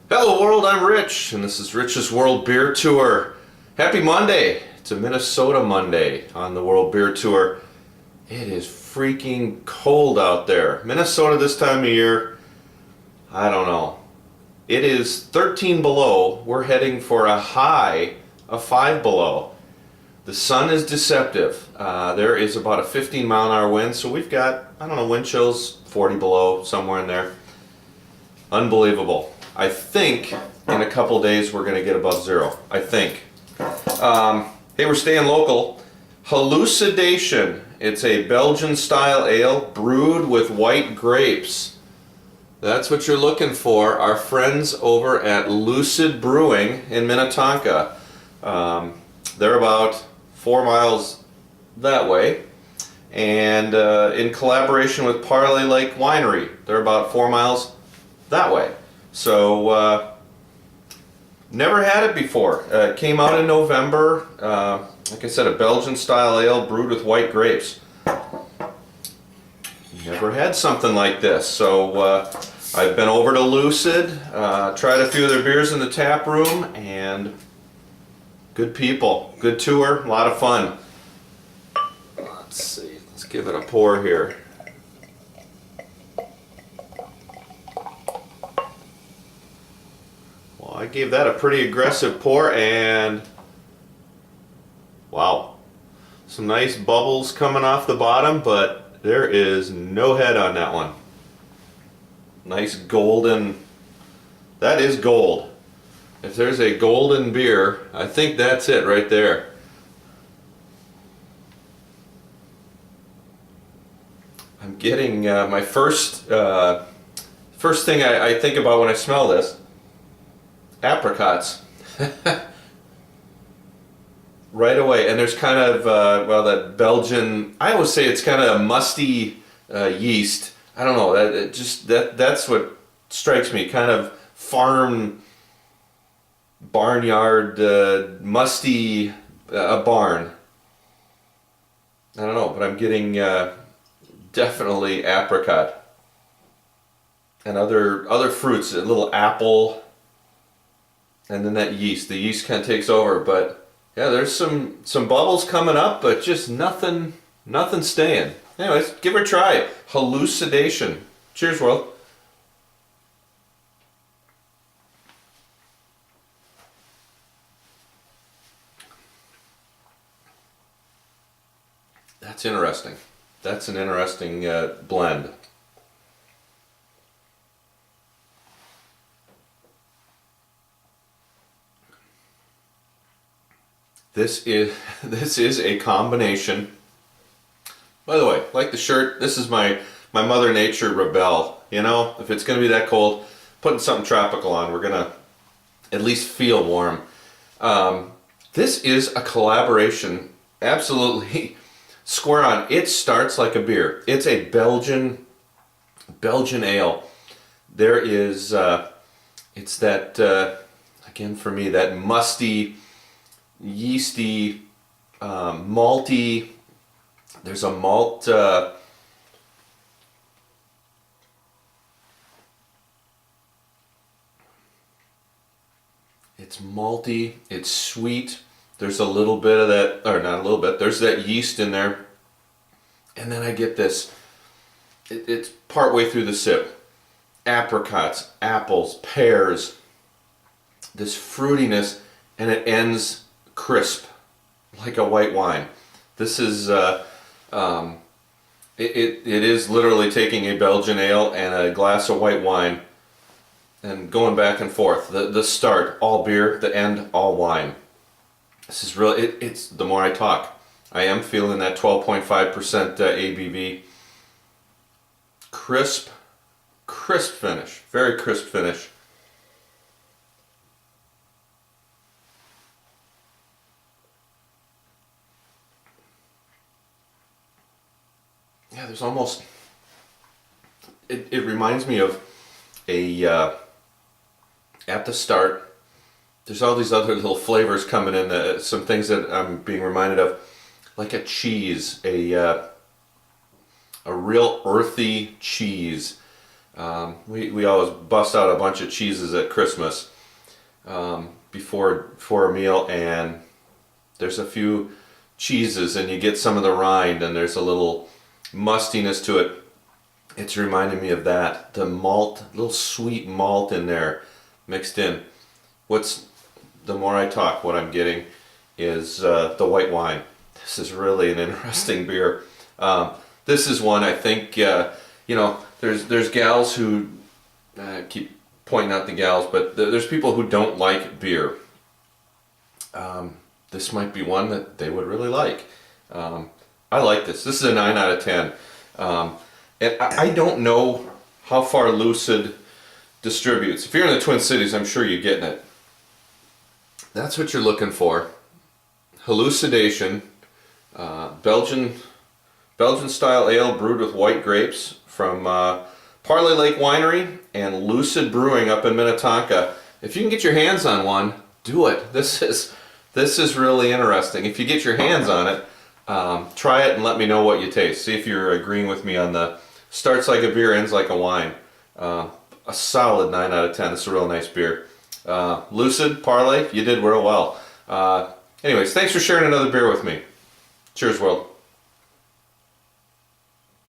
Hello world, I'm Rich, and this is Rich's World Beer Tour. Happy Monday! It's a Minnesota Monday on the World Beer Tour. It is freaking cold out there. Minnesota this time of year, I don't know. It is 13 below. We're heading for a high of 5 below. The sun is deceptive. There is about a 15 mile an hour wind, so we've got, I don't know, wind chills 40 below, somewhere in there. Unbelievable. I think in a couple days we're going to get above zero. I think. Hey, we're staying local. Halucidation. It's a Belgian Style Ale brewed with white grapes. That's what you're looking for. Our friends over at Lucid Brewing in Minnetonka. They're about 4 miles that way. And in collaboration with Parley Lake Winery. They're about 4 miles that way. So, never had it before. It came out in November. Like I said, a Belgian Style Ale brewed with white grapes. Never had something like this. So, I've been over to Lucid, tried a few of their beers in the tap room, and good people, good tour, a lot of fun. Let's see, let's give it a pour here. I gave that a pretty aggressive pour, and wow, some nice bubbles coming off the bottom, but there is no head on that one. Nice golden, that is gold. If there's a golden beer, I think that's it right there. I'm getting my first thing I think about when I smell this. Apricots. Right away, and there's kind of well, that Belgian, I always say it's kind of a musty yeast. I don't know, that's what strikes me, kind of farm barnyard musty, a barn. I don't know, but I'm getting definitely apricot and other fruits, a little apple. And then that yeast, the yeast kind of takes over, but yeah, there's some bubbles coming up, but just nothing staying. Anyways, give her a try. Halucidation. Cheers, world. That's interesting. That's an interesting blend. This is a combination. By the way, like the shirt, this is my Mother Nature rebel. You know, if it's going to be that cold, putting something tropical on, we're going to at least feel warm. This is a collaboration, absolutely square on. It starts like a beer. It's a Belgian ale. There is, it's that, again for me, that musty, yeasty, malty. There's a malt, it's malty, it's sweet. There's a little bit of that, or not a little bit, there's that yeast in there. And then I get this, it's part way through the sip. Apricots, apples, pears, this fruitiness, and it ends crisp, like a white wine. This is, it is literally taking a Belgian ale and a glass of white wine and going back and forth. The start, all beer, the end, all wine. This is really, it's, the more I talk, I am feeling that 12.5% ABV. Crisp finish, very crisp finish. Yeah, there's almost, it reminds me of a, at the start, there's all these other little flavors coming in, some things that I'm being reminded of, like a cheese, a real earthy cheese. We always bust out a bunch of cheeses at Christmas before a meal, and there's a few cheeses and you get some of the rind and there's a little mustiness to it. It's reminding me of that. The malt, little sweet malt in there mixed in. The more I talk, what I'm getting is the white wine. This is really an interesting beer. This is one I think, there's gals who, keep pointing out the gals, but there's people who don't like beer. This might be one that they would really like. I like this. This is a 9 out of 10. And I don't know how far Lucid distributes. If you're in the Twin Cities, I'm sure you're getting it. That's what you're looking for. Halucidation, Belgian Style Ale brewed with white grapes from Parley Lake Winery and Lucid Brewing up in Minnetonka. If you can get your hands on one, do it. This is really interesting. If you get your hands on it, try it and let me know what you taste. See if you're agreeing with me on the starts like a beer, ends like a wine. A solid 9 out of 10. This is a real nice beer. Lucid, Parley, you did real well. Anyways, thanks for sharing another beer with me. Cheers, world.